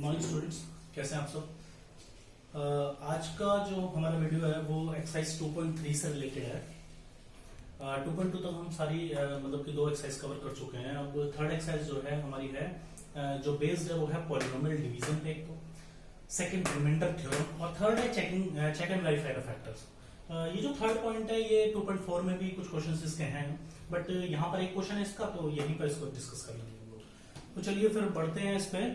Morning students, कैसे हैं आप सब। आज का जो हमारा वीडियो है वो एक्सरसाइज 2.3 से रिलेटेड है। 2.2 तक हम सारी मतलब कि दो एक्सरसाइज कवर कर चुके हैं। अब थर्ड एक्सरसाइज जो है हमारी है जो बेस्ड है वो है पॉलिनोमियल डिवीजन पे, एक तो सेकंड रिमाइंडर थ्योरम और थर्ड है check and verify the factors. ये जो थर्ड पॉइंट है ये 2.4 में भी कुछ क्वेश्चंस इसके हैं, बट यहाँ पर एक क्वेश्चन है इसका, तो यहीं पर इसको डिस्कस कर लेंगे हम लोग। तो चलिए फिर बढ़ते हैं इस पे।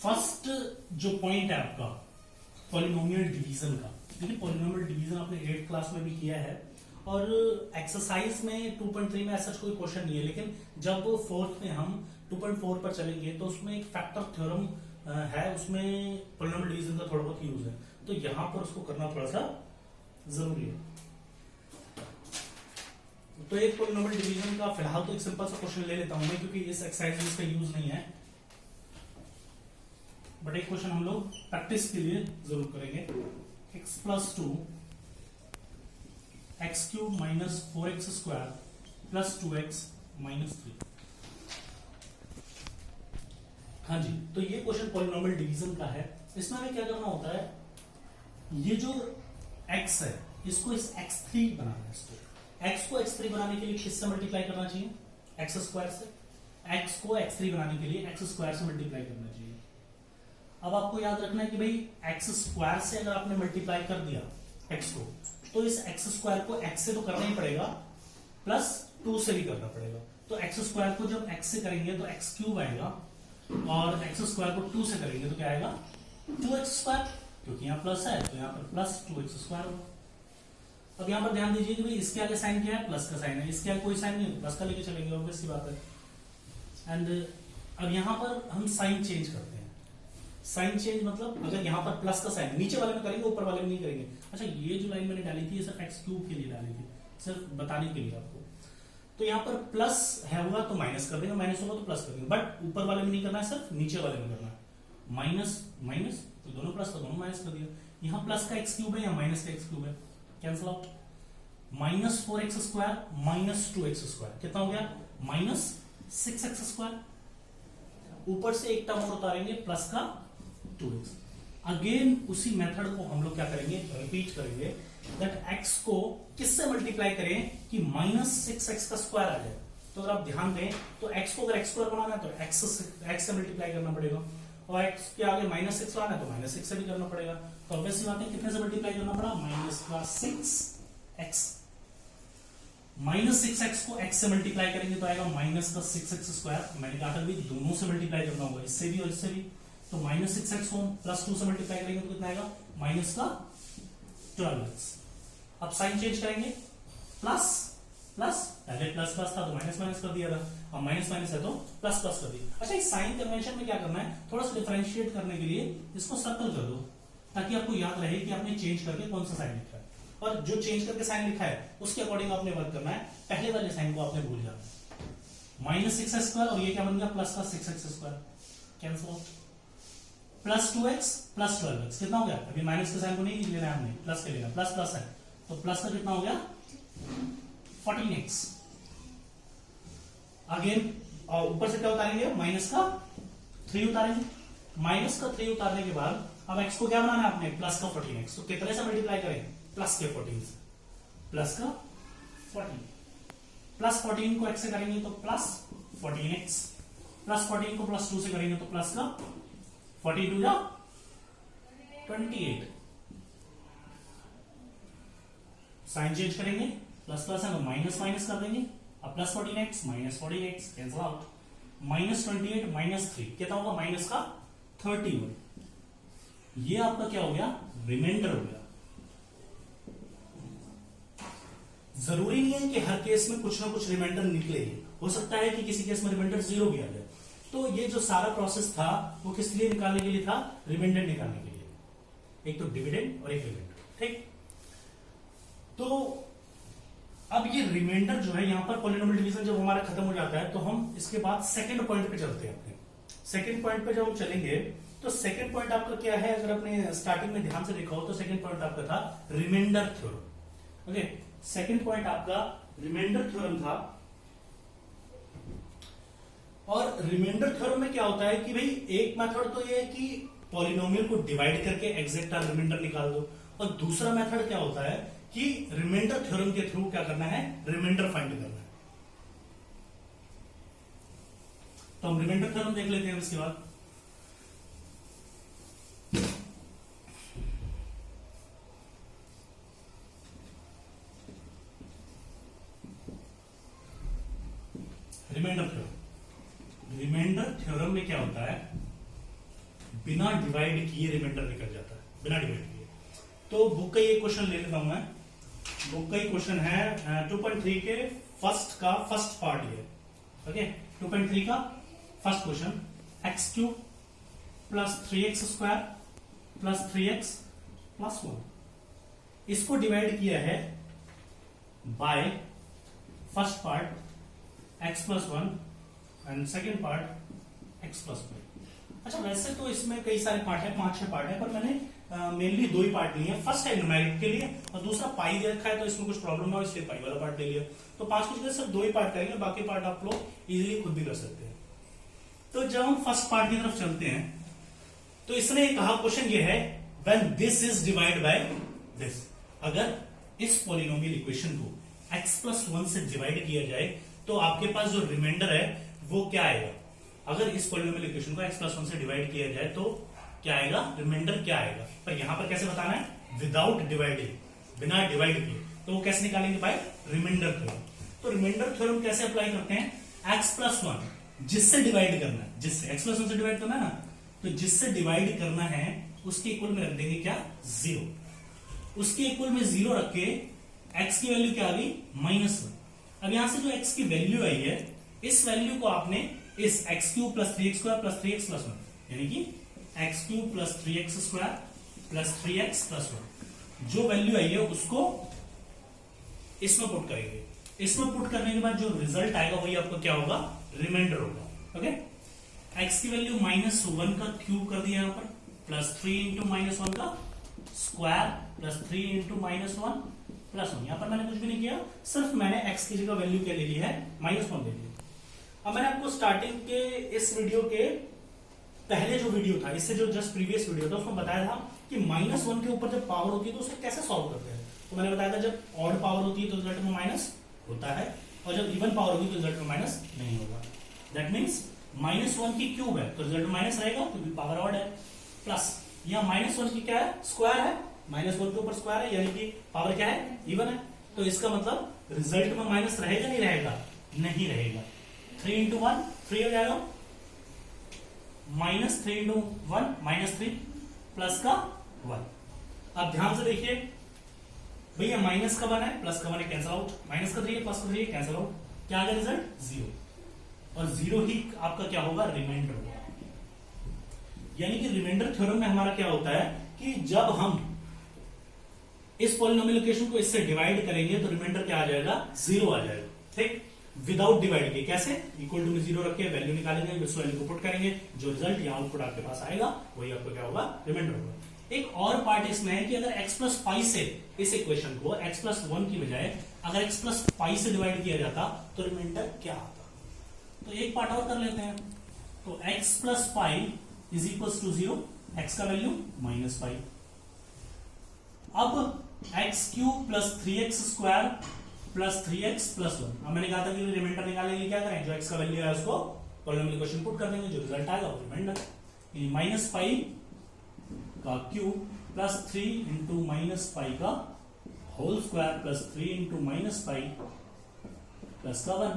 फर्स्ट जो पॉइंट है आपका पॉलिनोमियल डिवीजन का, देखिए पॉलिनोमियल डिवीजन आपने 8th क्लास में भी किया है और एक्सरसाइज में 2.3 में ऐसा कोई क्वेश्चन नहीं है, लेकिन जब फोर्थ में हम 2.4 पर चलेंगे तो उसमें एक फैक्टर थ्योरम है, उसमें पॉलिनोमियल डिवीजन का थोड़ा बहुत यूज है, तो यहां पर उसको करना थोड़ा सा जरूरी है। तो एक पॉलिनोमियल डिवीजन का फिलहाल तो एक सिंपल सा क्वेश्चन ले लेता हूं मैं, क्योंकि इस एक्सरसाइज में इसका यूज नहीं है, बट एक क्वेश्चन हम लोग प्रैक्टिस के लिए जरूर करेंगे। x plus 2 x cube minus 4x square plus 2x minus 3। हाँ जी, तो ये क्वेश्चन पॉलिनोमियल डिवीजन का है। इसमें हमें क्या करना होता है, ये जो x है इसको इस x3 बनाना है। इसको x को x3 बनाने के लिए किससे मल्टीप्लाई करना चाहिए? x स्क्वायर से। x को x3 बनाने के लिए x स्क्वायर से मल्टीप्लाई करना चाहिए। अब आपको याद रखना है कि भाई एक्स स्क्वायर से अगर आपने मल्टीप्लाई कर दिया एक्स को, तो इस एक्स स्क्वायर को एक्स से तो करना ही पड़ेगा, प्लस 2 से भी करना पड़ेगा। तो एक्स स्क्वायर को जब एक्स से करेंगे तो एक्स क्यूब आएगा, और एक्स स्क्वायर को 2 से करेंगे तो क्या आएगा? 2x स्क्वायर, क्योंकि यहाँ प्लस है तो यहाँ पर प्लस 2x स्क्वायर होगा। अब यहाँ पर ध्यान दीजिए कि भाई इसके आगे साइन क्या है? प्लस का साइन है, इसके आगे कोई साइन नहीं, प्लस का लेके चलेंगे, ऑब्वियस सी बात है। एंड अब यहाँ पर हम साइन चेंज करते हैं। साइन चेंज मतलब अगर यहाँ पर प्लस का साइन नीचे वाले में करेंगे, ऊपर वाले में नहीं करेंगे। अच्छा, ये जो लाइन मैंने डाली थी ये सिर्फ एक्स क्यूब के लिए डाली थी, सिर्फ बताने के लिए आपको। तो यहाँ पर प्लस है होगा तो माइनस कर देंगे, माइनस होगा तो प्लस कर देंगे, बट ऊपर वाले में नहीं करना है, सिर्फ नीचे वाले में करना है। माइनस माइनस तो दोनों प्लस, तो दोनों माइनस कर दिया। यहाँ प्लस का एक्स क्यूब है या माइनस का एक्स क्यूब है, cancel out. Minus 4x square minus 2x square कितना हो गया? Minus 6x square. ऊपर से एक टर्म और उतारेंगे, प्लस का 2x। अगेन उसी मेथड को हम लोग क्या करेंगे? रिपीट करेंगे, दैट x को किससे मल्टीप्लाई करें कि माइनस 6x का स्क्वायर आ जाए। तो अगर आप ध्यान दें तो x को अगर x स्क्वायर बनाना है तो x से मल्टीप्लाई करना पड़ेगा, और x के आगे माइनस 6 लाना है तो माइनस 6 से भी करना पड़ेगा। तो ऑब्वियसली बात है कितने से मल्टीप्लाई करना पड़ा? माइनस का 6x। माइनस 6x को x से मल्टीप्लाई करेंगे तो आएगा माइनस का 6x स्क्वायर। मैंने कहा था भी दोनों से मल्टीप्लाई करना होगा, इससे भी और इससे भी। तो माइनस 6x को प्लस 2 से मल्टीप्लाई करेंगे तो कितना आएगा? माइनस का 12x। अब साइन चेंज करेंगे, प्लस प्लस, पहले प्लस प्लस था तो माइनस माइनस कर दिया था, अब माइनस माइनस है तो प्लस प्लस कर दिया। अच्छा, इस साइन कन्वेंशन में क्या करना है, थोड़ा सा डिफरेंशिएट करने के लिए इसको सर्कल कर दो, ताकि आपको याद रहे कि आपने चेंज करके कौन सा साइन लिखा है, और जो चेंज करके साइन लिखा है उसके अकॉर्डिंग आपने वर्क करना है। पहले वाले साइन को आपने भूल जाना। माइनस 6x स्क्वायर और ये क्या बन गया? प्लस का 6x square, cancel out. Plus 2x plus 12x कितना हो गया? अभी माइनस के साइन को नहीं लेना है हमने, प्लस के लेना, प्लस प्लस है तो प्लस का कितना हो गया? 14x। अगेन ऊपर से क्या उतारेंगे? माइनस का 3 उतारेंगे। माइनस का 3 उतारने के बाद अब x को क्या बनाना है आपने? प्लस का 14x। तो कितने से मल्टीप्लाई करें? प्लस के 14 से, प्लस का 14। प्लस 14 को x से करेंगे तो प्लस 14x, प्लस 14 को प्लस 2 से करेंगे तो प्लस का 42 या 28। साइन चेंज करेंगे, प्लस प्लस है तो माइनस माइनस कर देंगे, अब plus 14x minus 14x, cancel out. Minus 28 minus 3 कितना होगा? माइनस का 31। ये आपका क्या हो गया? रिमाइंडर हो गया। जरूरी नहीं है कि हर केस में कुछ ना कुछ रिमाइंडर निकले, हो सकता है कि किसी केस में रिमाइंडर 0 भी आ जाए। तो ये जो सारा प्रोसेस था वो किस लिए निकालने के लिए था? रिमाइंडर निकालने के लिए, एक तो डिविडेंड और एक रिमाइंडर, ठीक। तो अब ये रिमाइंडर जो है यहाँ पर पॉलिनोमियल डिवीजन जब हमारा खत्म हो जाता है तो हम इसके बाद सेकंड पॉइंट पे चलते हैं। अपने सेकंड पॉइंट पे जब हम चलेंगे तो सेकंड पॉइंट आपका क्या है? अगर आपने स्टार्टिंग में ध्यान से देखा हो तो सेकंड पॉइंट आपका था remainder theorem. Okay, second point आपका रिमाइंडर थ्योरम था, और रिमाइंडर थ्योरम में क्या होता है कि भाई एक मेथड तो ये है कि पॉलिनोमियल को डिवाइड करके एग्जैक्ट रिमाइंडर निकाल दो, और दूसरा मेथड क्या होता है कि रिमाइंडर थ्योरम के थ्रू क्या करना है, रिमाइंडर फाइंड करना है। तो हम रिमाइंडर थ्योरम देख लेते हैं उसके बाद। रिमाइंडर थ्योरम में क्या होता है, बिना डिवाइड किए रिमाइंडर निकल जाता है, बिना डिवाइड किए। तो बुक का ये क्वेश्चन ले लेता हूं मैं। बुक का ही क्वेश्चन है 2.3 के फर्स्ट पार्ट ये। ओके, 2.3 का first question, x cube plus 3x square plus 3x plus 1, इसको डिवाइड किया है by first part x plus 1 and second part x plus 1। अच्छा, वैसे तो इसमें कई सारे पार्ट है, 5-6 पार्ट है, पर मैंने मेनली 2 ही पार्ट लिए हैं। फर्स्ट है न्यूमेरिक के लिए और दूसरा पाई दे रखा है, तो इसमें कुछ प्रॉब्लम हो इसलिए पाई वाला पार्ट ले लिया। तो 5 की जगह सिर्फ 2 ही पार्ट करेंगे, बाकी पार्ट आप लोग इजीली खुद भी कर सकते हैं। तो जब हम फर्स्ट पार्ट की तरफ चलते हैं तो इसने कहा, क्वेश्चन ये है when this is divide by this, अगर इस पॉलिनोमियल इक्वेशन को x प्लस 1 से डिवाइड किया जाए तो आपके पास जो रिमाइंडर है वो क्या आएगा। अगर इस पॉलिनोमियल इक्वेशन को x प्लस 1 से डिवाइड किया जाए तो क्या आएगा, रिमाइंडर क्या आएगा। पर यहां पर कैसे बताना है, विदाउट डिवाइडिंग, बिना डिवाइड किए। तो वो कैसे निकालेंगे, बाय रिमाइंडर थ्योरम। तो रिमाइंडर थ्योरम कैसे अप्लाई करते हैं, x प्लस 1 जिससे डिवाइड करना है, जिससे x प्लस 1 से डिवाइड करना है ना, तो जिससे डिवाइड करना है उसके इक्वल में रख देंगे क्या, 0। उसके इक्वल में 0 रख के x की वैल्यू क्या आ गई, -1। अब यहां से जो x की वैल्यू आई है, इस वैल्यू को आपने इस x cube plus 3x square plus 3x plus 1, यानी कि x cube plus 3x square plus 3x plus 1, जो वैल्यू आई है उसको इसमें पुट करेंगे। इसमें पुट करने के बाद जो रिजल्ट आएगा वही आपको क्या होगा, रिमाइंडर होगा। ओके, x की वैल्यू -1 का क्यूब कर दिया यहां पर, प्लस 3 इंटू -1 का स्क्वायर प्लस 3 इंटू -1 प्लस 1। यहां पर मैंने कुछ भी नहीं किया, सिर्फ मैंने x की जगह वैल्यू क्या ले ली है, -1 ले ली। अब मैंने आपको स्टार्टिंग के इस वीडियो के पहले जो वीडियो था, इससे जो जस्ट प्रीवियस वीडियो था, उसमें बताया था कि -1 के ऊपर जब पावर होती है तो उसे कैसे सॉल्व करते हैं। तो मैंने बताया था जब ऑड पावर होती है तो रिजल्ट में माइनस होता है, और जब इवन पावर होगी तो रिजल्ट में माइनस नहीं होगा। दैट मीन्स -1 की क्यूब है तो रिजल्ट में माइनस रहेगा क्योंकि पावर ऑड है, प्लस यहां -1 की क्या है, स्क्वायर है, -1 के ऊपर स्क्वायर है, यानी कि पावर क्या है, इवन है। तो इसका मतलब रिजल्ट में माइनस रहेगा नहीं रहेगा, नहीं रहेगा। 3 इंटू 1 3 हो जाएगा, -3 इंटू 1 -3 प्लस का 1। अब ध्यान से देखिए भैया, माइनस का 1 है, प्लस का 1 है, कैंसिल आउट, माइनस का 3 है, प्लस का 3 है, कैंसिल आउट, क्या आ गया रिजल्ट, 0। और 0 ही आपका क्या होगा, रिमाइंडर होगा। यानी कि रिमाइंडर थ्योरम में हमारा क्या होता है कि जब हम इस पॉलिनोमियल इक्वेशन को इससे डिवाइड करेंगे तो रिमाइंडर क्या आ जाएगा, 0 आ जाएगा। ठीक, विदाउट डिवाइड के, कैसे, इक्वल टू में 0 रख के वैल्यू निकालेंगे, उस वैल्यू को पुट करेंगे, जो रिजल्ट या आउटपुट आपके पास आएगा वही आपको क्या होगा, रिमाइंडर होगा। एक और पार्ट इसमें है कि अगर x प्लस 5 से इस इक्वेशन को x प्लस 1 की बजाय अगर x प्लस 5 से डिवाइड किया जाता तो रिमाइंडर क्या आता। तो एक पार्ट और कर लेते हैं। तो x plus 5 is equal to 0, x का वैल्यू -5। अब x cube plus 3x square plus 3x plus 1। अब मैंने कहा था कि रिमाइंडर निकालने के लिए क्या करें, जो x का वैल्यू है उसको पॉलिनोमियल इक्वेशन पुट कर देंगे, जो रिजल्ट आएगा वो रिमाइंडर। -5 का क्यूब प्लस 3 इंटू -5 का whole square plus 3 into -5 plus का 1।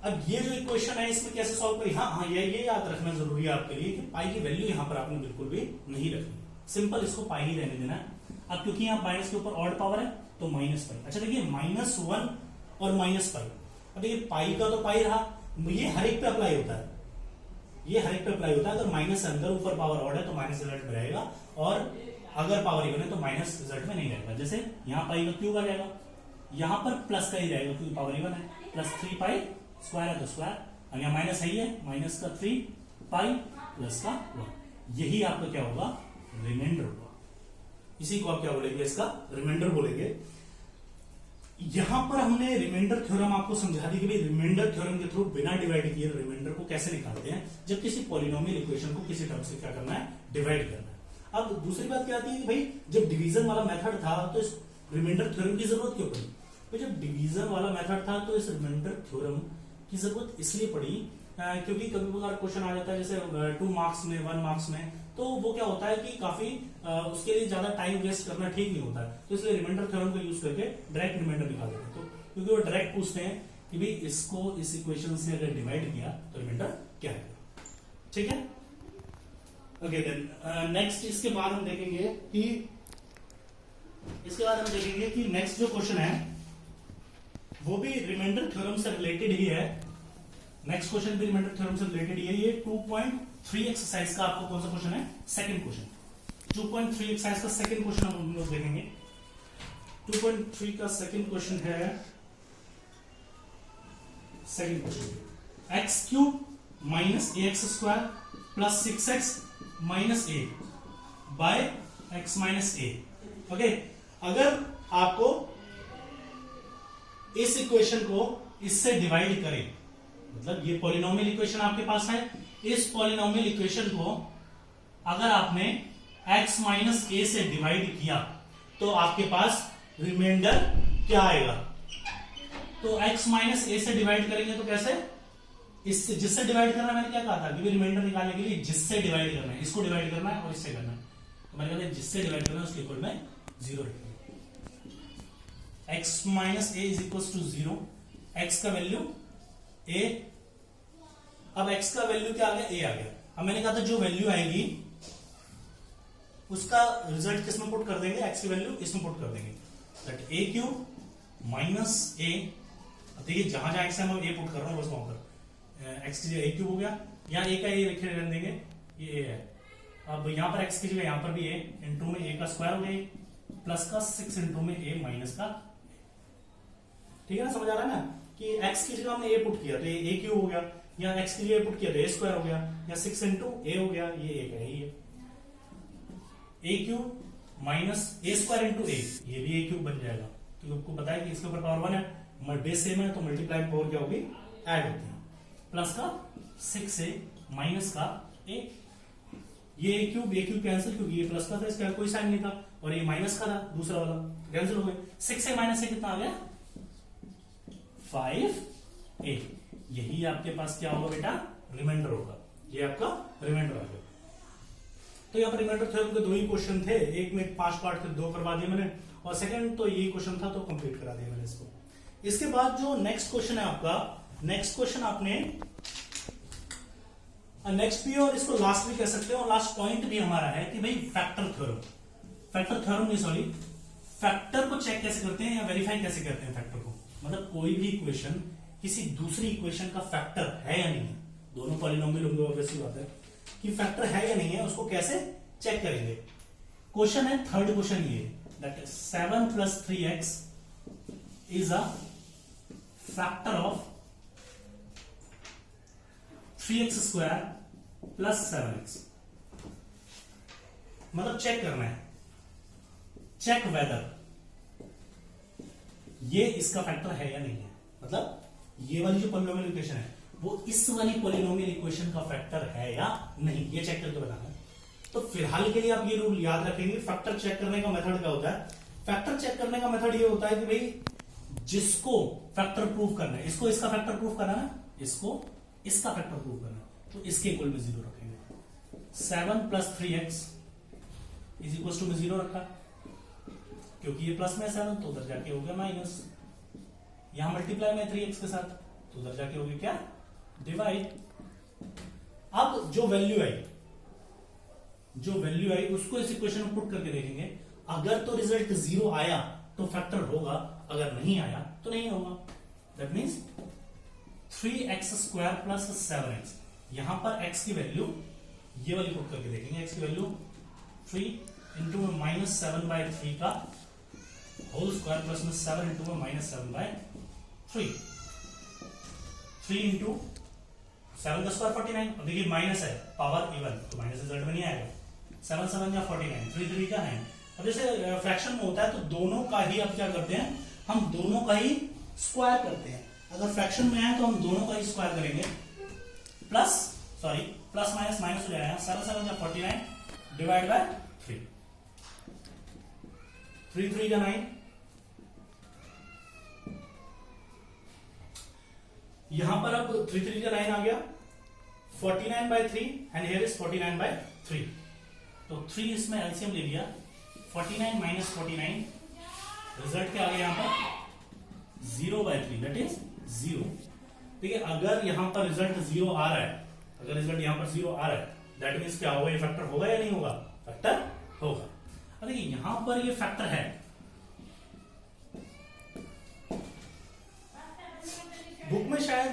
अब ये जो इक्वेशन है इसमें कैसे सॉल्व करें, हाँ ये याद रखना जरूरी है आपके लिए कि पाई की वैल्यू यहां पर आपने बिल्कुल भी नहीं रखनी, सिंपल इसको पाई ही रहने देना है। अब क्योंकि यहाँ माइनस के ऊपर ऑड पावर है तो -5। अच्छा देखिए, -1 और -5। अब देखिए पाई का तो पाई रहा, ये हर एक पे अप्लाई होता है, ये हर एक पे अप्लाई होता है। अगर माइनस अंदर ऊपर पावर ऑड है तो माइनस रिजल्ट में रहेगा, और अगर पावर इवन है तो माइनस रिजल्ट में नहीं रहेगा। जैसे यहाँ पाई का क्यूब आ जाएगा, यहाँ पर प्लस का ही रहेगा क्योंकि पावर इवन है, प्लस 3 पाई स्क्वायर है तो स्क्वायर, अब यहाँ माइनस है ही है, माइनस का 3 पाई प्लस का 1। यही आपका क्या होगा, रिमाइंडर होगा। इसी को आप क्या बोलेंगे, इसका रिमाइंडर बोलेंगे। यहां पर हमने रिमाइंडर थ्योरम आपको समझा दी कि भाई रिमाइंडर थ्योरम के थ्रू बिना डिवाइड किए रिमाइंडर को कैसे निकालते हैं जब किसी पॉलिनोमियल इक्वेशन को किसी टर्म से क्या करना है, डिवाइड करना है। अब दूसरी बात क्या आती है कि भाई जब डिवीजन वाला मेथड था तो इस रिमाइंडर थ्योरम की जरूरत क्यों पड़ी? तो जब डिवीजन वाला मेथड था तो इस रिमाइंडर थ्योरम की जरूरत इसलिए पड़ी क्योंकि कभी कभार क्वेश्चन आ जाता है जैसे 2 मार्क्स में 1 मार्क्स में, तो वो क्या होता है कि काफी उसके लिए ज्यादा टाइम वेस्ट करना ठीक नहीं होता है, तो इसलिए रिमाइंडर थ्योरम को यूज करके डायरेक्ट रिमाइंडर निकाल देते हैं। तो क्योंकि वो डायरेक्ट पूछते हैं कि भाई इसको इस इक्वेशन से अगर डिवाइड किया तो रिमाइंडर क्या है। ठीक है, ओके देन नेक्स्ट इसके बाद हम देखेंगे कि नेक्स्ट जो क्वेश्चन है वो भी रिमाइंडर थ्योरम से रिलेटेड ही है। नेक्स्ट क्वेश्चन भी रिमाइंडर थ्योरम से रिलेटेड ही है। ये 2.3 एक्सरसाइज का आपको कौन सा क्वेश्चन है? Second question. 2.3 एक्सरसाइज का सेकंड क्वेश्चन हम लोग देखेंगे। 2.3 का सेकंड क्वेश्चन है, second question x cube minus a x square plus 6x minus a by x minus a. Okay, अगर आपको इस इक्वेशन को इससे डिवाइड करें, मतलब ये पॉलिनोमियल इक्वेशन आपके पास है, इस पॉलिनोमियल इक्वेशन को अगर आपने x माइनस ए से डिवाइड किया तो आपके पास रिमाइंडर क्या आएगा? तो x माइनस ए से डिवाइड करेंगे तो कैसे? इससे जिससे डिवाइड करना, मैंने क्या कहा था कि रिमाइंडर निकालने के लिए जिससे डिवाइड करना है, इसको डिवाइड करना है और इससे करना है, तो मैंने कहा जिससे डिवाइड करना है उसके इक्वल में 0 रखेंगे। x minus a is equal to 0, x का वैल्यू a, अब x का वैल्यू क्या आ गया? a आ गया। अब मैंने कहा था जो वैल्यू आएगी उसका रिजल्ट किसमें पुट कर देंगे? x की वैल्यू इसमें पुट कर देंगे, that a cube minus a। अब देखिए जहां जहां x है मैं a पुट कर रहा हूं बस वहां पर x की जगह a क्यूब हो गया, यहाँ a का a लिखे रहने देंगे, ये a है। अब यहाँ पर x की जगह यहाँ पर भी a इंटू में a का स्क्वायर हो गया प्लस का 6 इंटू में a माइनस का, ठीक है ना? समझ आ रहा है ना कि x की जगह हमने a पुट किया तो ये a क्यूब हो गया, यहाँ x की जगह पुट किया तो a स्क्वायर हो गया, या 6 इंटू a हो गया, ये a का ही है, a cube minus a square into a, ये भी a क्यूब बन जाएगा क्योंकि आपको पता है कि इसके ऊपर पावर 1 है, बेस सेम है तो मल्टीप्लाई पावर क्या होगी? ऐड होती है, प्लस का 6a माइनस का a, ये a क्यूब कैंसिल क्योंकि ये प्लस का था, इसका कोई साइन नहीं था, और ये माइनस का था दूसरा वाला, कैंसिल हो गए। 6a माइनस से कितना आ गया? 5a। यही आपके पास क्या होगा बेटा? रिमाइंडर होगा, ये आपका रिमाइंडर आ गया। तो यहाँ पर रिमाइंडर थ्योरम के 2 ही क्वेश्चन थे, एक में 5 पार्ट थे, 2 करवा दिए मैंने, और सेकंड तो यही क्वेश्चन था तो कंप्लीट करा दिया मैंने इसको। इसके बाद जो नेक्स्ट क्वेश्चन है आपका, नेक्स्ट क्वेश्चन आपने नेक्स्ट भी और इसको लास्ट भी कह सकते हैं, और लास्ट पॉइंट भी हमारा है कि भाई फैक्टर थ्योरम नहीं सॉरी, फैक्टर को चेक कैसे करते हैं या वेरीफाई कैसे करते हैं फैक्टर को, मतलब कोई भी इक्वेशन किसी दूसरी इक्वेशन का फैक्टर है या नहीं है, दोनों पॉलिनोमियल होंगे ऑब्वियसली बात है कि फैक्टर है या नहीं है, उसको कैसे चेक करेंगे। क्वेश्चन है, थर्ड क्वेश्चन ये, that 7 plus 3x is a factor of 3x square plus 7x, मतलब चेक करना है, चेक वेदर ये इसका फैक्टर है या नहीं है, मतलब ये वाली जो पॉलिनोमियल इक्वेशन है वो इस वाली पॉलिनोमियल इक्वेशन का फैक्टर है या नहीं, ये चेक करके बताना है। तो फिलहाल के लिए आप ये रूल याद रखेंगे, फैक्टर चेक करने का मेथड क्या होता है? फैक्टर चेक करने का मेथड ये होता है कि भाई जिसको फैक्टर प्रूव करना है, इसको इसका फैक्टर प्रूव करना है, इसको इसका फैक्टर प्रूव करना है, तो इसके इक्वल में 0 रखेंगे। 7 plus 3x is equal to में 0 रखा क्योंकि ये प्लस में 7 तो उधर जाके हो गया माइनस, यहां मल्टीप्लाई में 3x के साथ तो उधर जाके हो गया क्या? डिवाइड। अब जो वैल्यू आई उसको इस इक्वेशन में पुट करके देखेंगे, अगर तो रिजल्ट 0 आया तो फैक्टर होगा, अगर नहीं आया तो नहीं होगा। That means 3x square plus 7x, यहां पर x की वैल्यू ये वाली पुट करके देखेंगे, x की वैल्यू 3 इंटू में माइनस 7/3 का होल स्क्वायर प्लस में 7 इंटू में माइनस 7/3, 3 इंटू 7 का स्क्वायर 49। अब देखिए माइनस है पावर इवन तो माइनस रिजल्ट में नहीं आएगा, 7 7 या 49, 3 3 का 9। अब जैसे फ्रैक्शन में होता है तो दोनों का ही आप क्या करते हैं, हम दोनों का ही स्क्वायर करते हैं। अगर फ्रैक्शन में है तो हम दोनों का ही स्क्वायर करेंगे। प्लस माइनस माइनस हो जाएगा, 7×7 डिवाइड बाय 3, 3 का 9, यहां पर अब 3 का 9 आ गया, 49/3 एंड हियर इज 49/3। तो 3 इसमें एलसीएम ले लिया, 49 माइनस 49, रिजल्ट क्या आ गया यहां पर 0/3 दैट इज 0। देखिए अगर यहां पर रिजल्ट 0 आ रहा है, अगर रिजल्ट यहां पर 0 आ रहा है दैट मीन्स क्या होगा, ये फैक्टर होगा या नहीं होगा, फैक्टर होगा। अब देखिए यहां पर ये फैक्टर है, बुक में शायद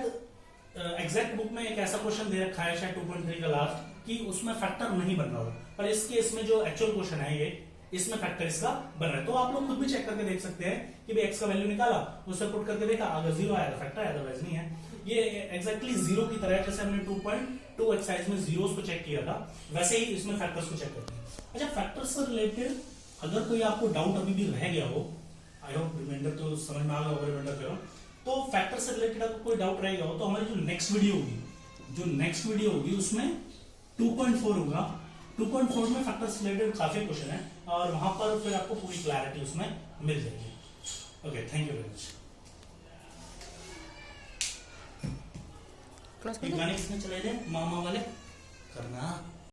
एग्जैक्ट बुक में एक ऐसा क्वेश्चन दे रखा है शायद 2.3 का लास्ट, कि उसमें फैक्टर नहीं बन रहा हो, पर इस केस में जो एक्चुअल क्वेश्चन है ये, इसमें फैक्टर इसका बन रहा है। तो आप लोग खुद भी चेक करके देख सकते हैं कि भाई एक्स का वैल्यू निकाला, उससे पुट करके देखा, अगर 0 आया तो फैक्टर है, अदरवाइज नहीं है। ये एग्जैक्टली 0 की तरह है, जैसे हमने 2.2 एक्सरसाइज में जीरोस को चेक किया था, वैसे ही इसमें फैक्टर्स को चेक करते हैं। अच्छा, फैक्टर्स से रिलेटेड अगर कोई आपको डाउट अभी भी रह गया हो, आई होप रिमाइंडर तो समझ में आ गया होगा, रिमाइंडर करो, तो फैक्टर से रिलेटेड अगर कोई डाउट रह गया हो तो हमारी जो नेक्स्ट वीडियो होगी उसमें 2.4 होगा। 2.4 में फैक्टर से रिलेटेड काफी क्वेश्चन है और वहां पर फिर आपको पूरी क्लैरिटी उसमें मिल जाएगी। Okay, thank you very much. गाने किसने चलाए थे, मामा वाले करना।